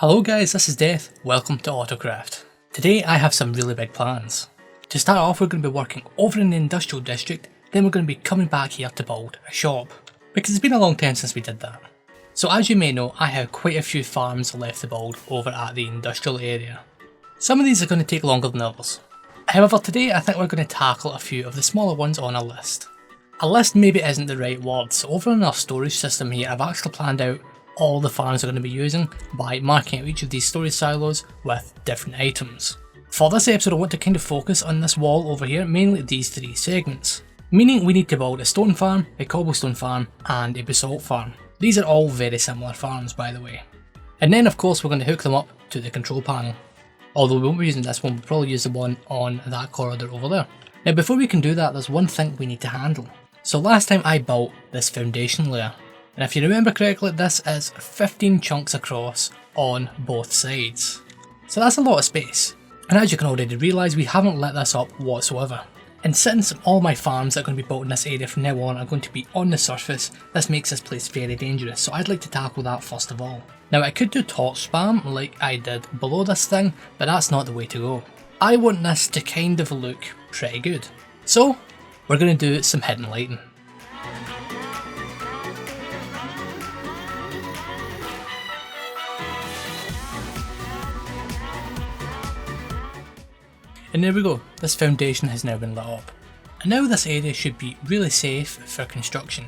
Hello guys, this is Death. Welcome to AutoCraft. Today I have some really big plans. To start off, we're going to be working over in the industrial district, then we're going to be coming back here to build a shop, because it's been a long time since we did that. So as you may know, I have quite a few farms left to build over at the industrial area. Some of these are going to take longer than others. However, today I think we're going to tackle a few of the smaller ones on our list. A list maybe isn't the right word, so over in our storage system here I've actually planned out all the farms we're going to be using by marking out each of these storage silos with different items. For this episode I want to kind of focus on this wall over here, mainly these three segments. Meaning we need to build a stone farm, a cobblestone farm and a basalt farm. These are all very similar farms by the way. And then of course we're going to hook them up to the control panel. Although we won't be using this one, we'll probably use the one on that corridor over there. Now before we can do that, there's one thing we need to handle. So last time I built this foundation layer. And if you remember correctly, this is 15 chunks across on both sides. So that's a lot of space. And as you can already realise, we haven't lit this up whatsoever. And since all my farms that are going to be built in this area from now on are going to be on the surface, this makes this place very dangerous, so I'd like to tackle that first of all. Now I could do torch spam like I did below this thing, but that's not the way to go. I want this to kind of look pretty good. So we're going to do some hidden lighting. And there we go, this foundation has now been lit up. And now this area should be really safe for construction,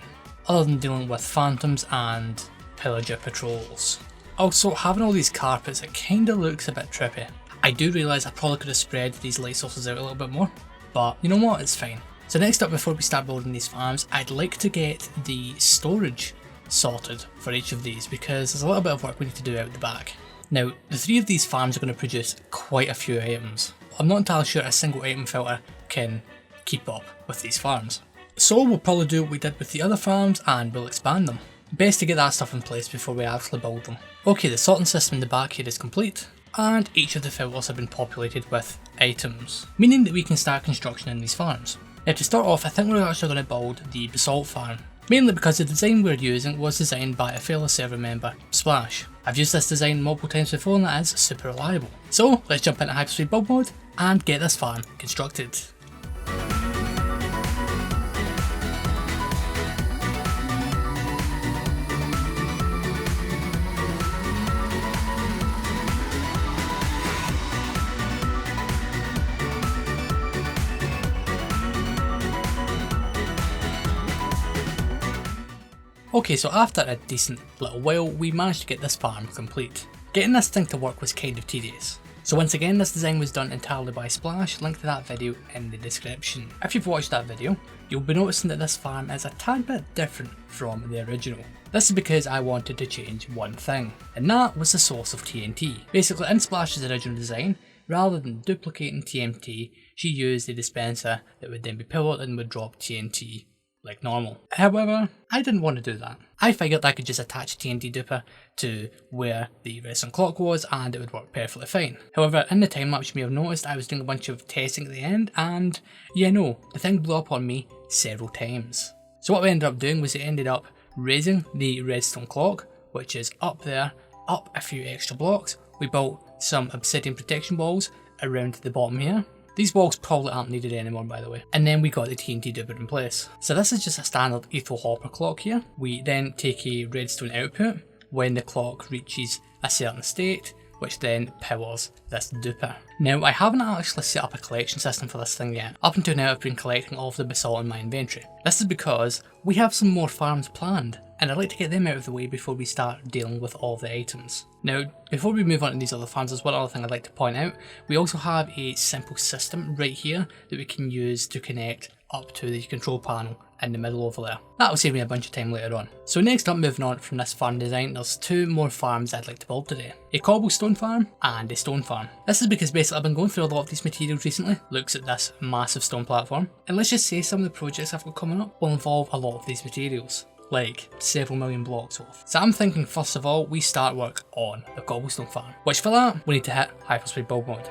other than dealing with phantoms and pillager patrols. Also, having all these carpets, it kinda looks a bit trippy. I do realise I probably could have spread these light sources out a little bit more, but you know what, it's fine. So next up, before we start building these farms, I'd like to get the storage sorted for each of these, because there's a little bit of work we need to do out the back. Now, the three of these farms are going to produce quite a few items. I'm not entirely sure a single item filter can keep up with these farms. So we'll probably do what we did with the other farms and we'll expand them. Best to get that stuff in place before we actually build them. Okay, the sorting system in the back here is complete, and each of the filters have been populated with items, meaning that we can start construction in these farms. Now to start off, I think we're actually going to build the basalt farm, mainly because the design we're using was designed by a fellow server member, Splash. I've used this design multiple times before and that is super reliable. So let's jump into hyperspeed build mode and get this farm constructed. Okay, so after a decent little while, we managed to get this farm complete. Getting this thing to work was kind of tedious. So once again, this design was done entirely by Splash, link to that video in the description. If you've watched that video, you'll be noticing that this farm is a tad bit different from the original. This is because I wanted to change one thing, and that was the source of TNT. Basically, in Splash's original design, rather than duplicating TNT, she used a dispenser that would then be powered and would drop TNT like normal. However, I didn't want to do that. I figured I could just attach a TNT duper to where the redstone clock was and it would work perfectly fine. However, in the time lapse you may have noticed I was doing a bunch of testing at the end and yeah no, the thing blew up on me several times. So what we ended up doing was it ended up raising the redstone clock, which is up there, up a few extra blocks. We built some obsidian protection walls around the bottom here. These walls probably aren't needed anymore by the way. And then we got the TNT duper in place. So this is just a standard Etho hopper clock here. We then take a redstone output when the clock reaches a certain state, which then powers this duper. Now I haven't actually set up a collection system for this thing yet. Up until now I've been collecting all of the basalt in my inventory. This is because we have some more farms planned, and I'd like to get them out of the way before we start dealing with all of the items. Now, before we move on to these other farms, there's one other thing I'd like to point out. We also have a simple system right here that we can use to connect up to the control panel in the middle over there. That'll save me a bunch of time later on. So next up, moving on from this farm design, there's two more farms I'd like to build today. A cobblestone farm and a stone farm. This is because basically I've been going through a lot of these materials recently. Looks at this massive stone platform. And let's just say some of the projects I've got coming up will involve a lot of these materials, like several million blocks worth. So I'm thinking first of all we start work on the cobblestone farm, which for that we need to hit hyperspeed build mode.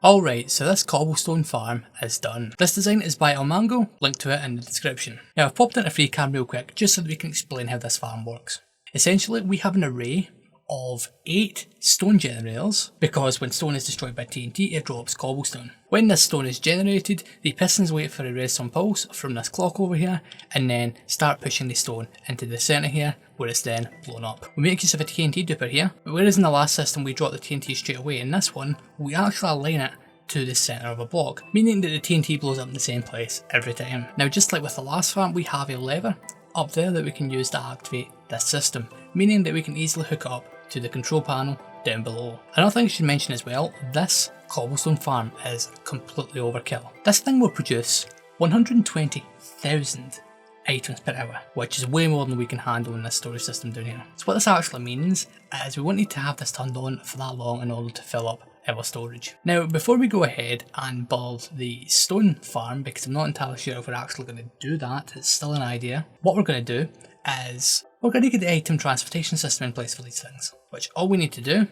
Alright, so this Cobblestone Farm is done. This design is by Almango, link to it in the description. Now I've popped into FreeCam real quick just so that we can explain how this farm works. Essentially we have an array of 8 stone generators, because when stone is destroyed by TNT it drops cobblestone. When this stone is generated, the pistons wait for a redstone pulse from this clock over here and then start pushing the stone into the centre here where it's then blown up. We make use of a TNT duper here, but whereas in the last system we dropped the TNT straight away, in this one we actually align it to the centre of a block, meaning that the TNT blows up in the same place every time. Now just like with the last farm, we have a lever up there that we can use to activate this system, meaning that we can easily hook up to the control panel down below. Another thing I should mention as well, this Cobblestone Farm is completely overkill. This thing will produce 120,000 items per hour, which is way more than we can handle in this storage system down here. So what this actually means is we won't need to have this turned on for that long in order to fill up our storage. Now before we go ahead and build the stone farm, because I'm not entirely sure if we're actually going to do that, it's still an idea, what we're going to do is we're going to get the item transportation system in place for these things, which all we need to do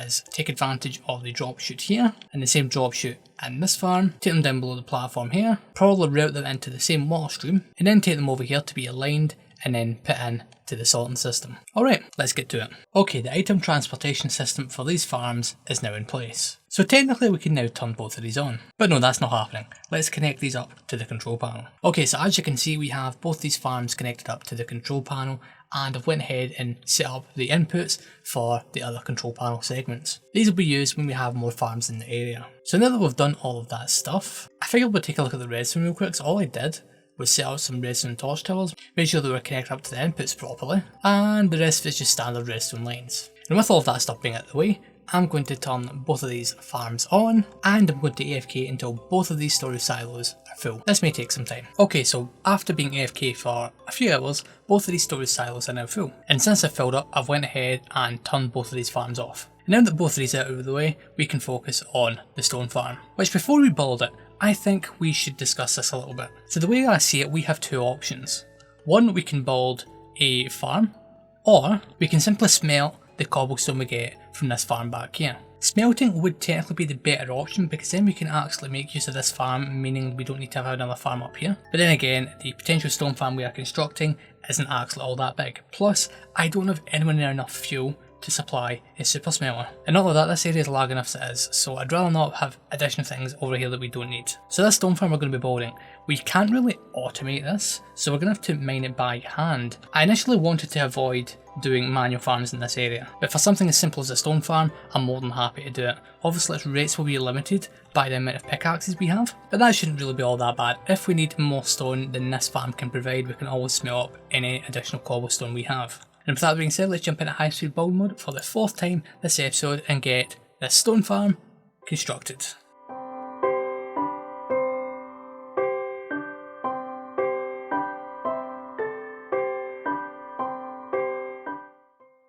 is take advantage of the drop chute here and the same drop chute in this farm, take them down below the platform here, probably route them into the same water stream, and then take them over here to be aligned and then put in to the sorting system. Alright, let's get to it. Okay, the item transportation system for these farms is now in place. So technically we can now turn both of these on. But no, that's not happening. Let's connect these up to the control panel. Okay, so as you can see we have both these farms connected up to the control panel, and I've went ahead and set up the inputs for the other control panel segments. These will be used when we have more farms in the area. So now that we've done all of that stuff, I figured we'd take a look at the redstone real quick. So all I did was set up some redstone torch towers, make sure they were connected up to the inputs properly, and the rest of it's just standard redstone lines. And with all of that stuff being out of the way, I'm going to turn both of these farms on, and I'm going to AFK until both of these storage silos are full. This may take some time. Okay, so after being AFK for a few hours, both of these storage silos are now full. And since they've filled up, I've went ahead and turned both of these farms off. And now that both of these are out of the way, we can focus on the stone farm. Which before we build it, I think we should discuss this a little bit. So the way I see it, we have two options. One, we can build a farm, or we can simply smelt the cobblestone we get from this farm back here. Smelting would technically be the better option, because then we can actually make use of this farm, meaning we don't need to have another farm up here. But then again, the potential stone farm we are constructing isn't actually all that big. Plus, I don't have anywhere near enough fuel to supply a super smelter. And not only that, this area is large enough as it is, so I'd rather not have additional things over here that we don't need. So this stone farm we're going to be building, we can't really automate this, so we're going to have to mine it by hand. I initially wanted to avoid doing manual farms in this area, but for something as simple as a stone farm, I'm more than happy to do it. Obviously its rates will be limited by the amount of pickaxes we have, but that shouldn't really be all that bad. If we need more stone than this farm can provide, we can always smelt up any additional cobblestone we have. And with that being said, let's jump into high speed build mode for the 4th time this episode and get this stone farm constructed.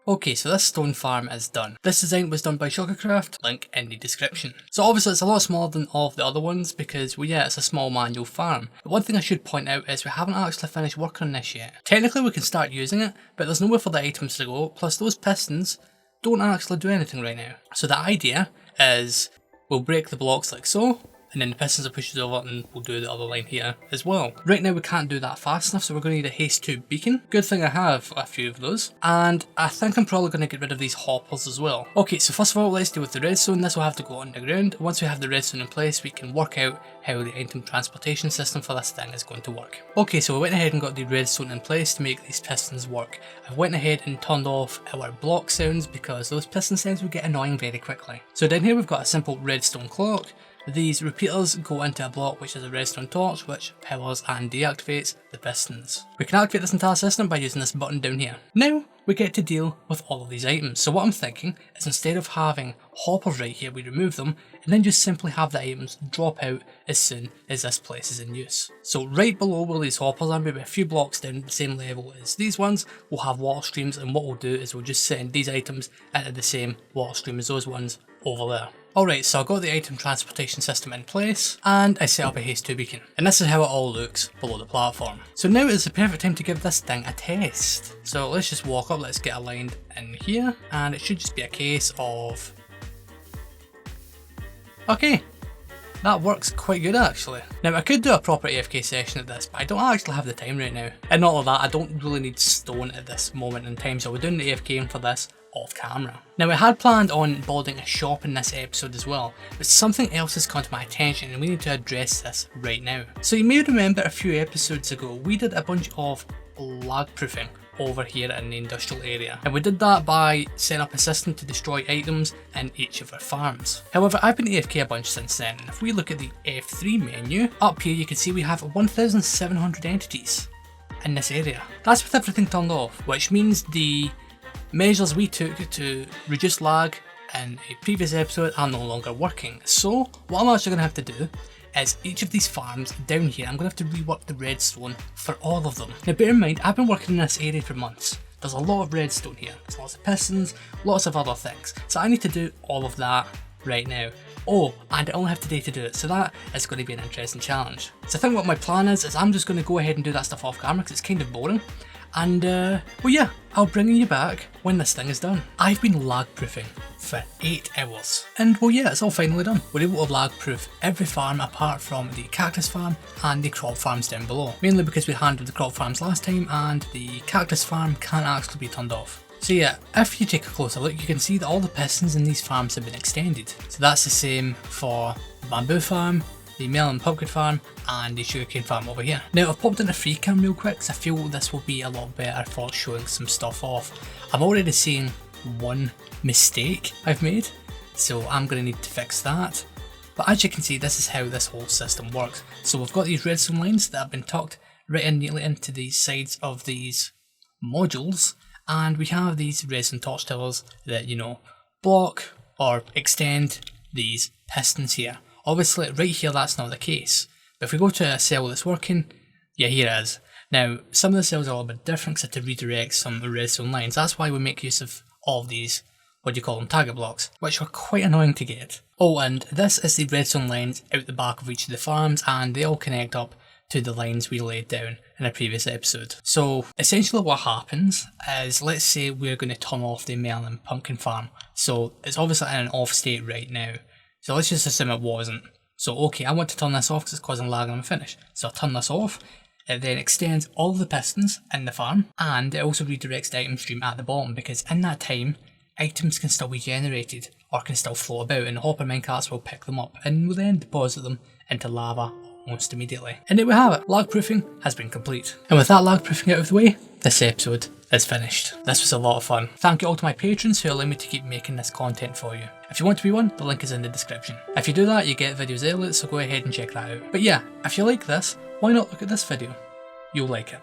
Okay, so this stone farm is done. This design was done by AutoCraft, link in the description. So obviously it's a lot smaller than all of the other ones because, well yeah, it's a small manual farm. But one thing I should point out is we haven't actually finished working on this yet. Technically we can start using it, but there's nowhere for the items to go, plus those pistons don't actually do anything right now. So the idea is we'll break the blocks like so, and then the pistons are pushed over and we'll do the other line here as well. Right now we can't do that fast enough, so we're going to need a haste tube beacon. Good thing I have a few of those. And I think I'm probably going to get rid of these hoppers as well. Okay, so first of all, let's deal with the redstone. This will have to go underground. Once we have the redstone in place, we can work out how the item transportation system for this thing is going to work. Okay, so we went ahead and got the redstone in place to make these pistons work. I went ahead and turned off our block sounds because those piston sounds will get annoying very quickly. So down here we've got a simple redstone clock. These repeaters go into a block which is a redstone torch, which powers and deactivates the pistons. We can activate this entire system by using this button down here. Now we get to deal with all of these items. So what I'm thinking is, instead of having hoppers right here, we remove them and then just simply have the items drop out as soon as this place is in use. So right below where these hoppers are, maybe a few blocks down the same level as these ones, we'll have water streams, and what we'll do is we'll just send these items into the same water stream as those ones over there. Alright, so I got the item transportation system in place, and I set up a haste 2 beacon. And this is how it all looks below the platform. So now is the perfect time to give this thing a test. So let's just walk up, let's get aligned in here, and it should just be a case of Okay, that works quite good actually. Now I could do a proper AFK session at this, but I don't actually have the time right now. And not only that, I don't really need stone at this moment in time, so we're doing the AFKing for this off camera. Now I had planned on building a shop in this episode as well, but something else has come to my attention and we need to address this right now. So you may remember a few episodes ago we did a bunch of lag proofing over here in the industrial area, and we did that by setting up a system to destroy items in each of our farms. However, I've been AFK a bunch since then, and if we look at the F3 menu, up here you can see we have 1,700 entities in this area. That's with everything turned off, which means the measures we took to reduce lag in a previous episode are no longer working. So what I'm actually going to have to do is each of these farms down here, I'm going to have to rework the redstone for all of them. Now bear in mind, I've been working in this area for months. There's a lot of redstone here, there's lots of pistons, lots of other things. So I need to do all of that right now. Oh, and I only have today to do it, so that is going to be an interesting challenge. So I think what my plan is I'm just going to go ahead and do that stuff off camera because it's kind of boring. And well yeah, I'll bring you back when this thing is done. I've been lag proofing for 8 hours. And well yeah, it's all finally done. We're able to lag proof every farm apart from the cactus farm and the crop farms down below. Mainly because we handled the crop farms last time and the cactus farm can't actually be turned off. So yeah, if you take a closer look, you can see that all the pistons in these farms have been extended. So that's the same for the bamboo farm, the melon and pumpkin farm, and the sugarcane farm over here. Now I've popped in a free cam real quick because I feel this will be a lot better for showing some stuff off. I'm already seeing one mistake I've made, so I'm going to need to fix that. But as you can see, this is how this whole system works. So we've got these redstone lines that have been tucked right in neatly into the sides of these modules, and we have these redstone torch towers that, you know, block or extend these pistons here. Obviously right here that's not the case, but if we go to a cell that's working, yeah, here it is. Now some of the cells are a little bit different, so to redirect some redstone lines, that's why we make use of all of these, what do you call them, target blocks, which are quite annoying to get. Oh, and this is the redstone lines out the back of each of the farms, and they all connect up to the lines we laid down in a previous episode. So essentially what happens is, let's say we're going to turn off the melon and pumpkin farm. So it's obviously in an off state right now. So let's just assume it wasn't. So okay, I want to turn this off because it's causing lag on the finish. So I'll turn this off. It then extends all of the pistons in the farm, and it also redirects the item stream at the bottom, because in that time, items can still be generated or can still float about, and the hopper minecarts will pick them up and will then deposit them into lava almost immediately. And there we have it, lag proofing has been complete. And with that lag proofing out of the way, this episode is finished. This was a lot of fun. Thank you all to my patrons who allow me to keep making this content for you. If you want to be one, the link is in the description. If you do that, you get videos early, so go ahead and check that out. But yeah, if you like this, why not look at this video? You'll like it.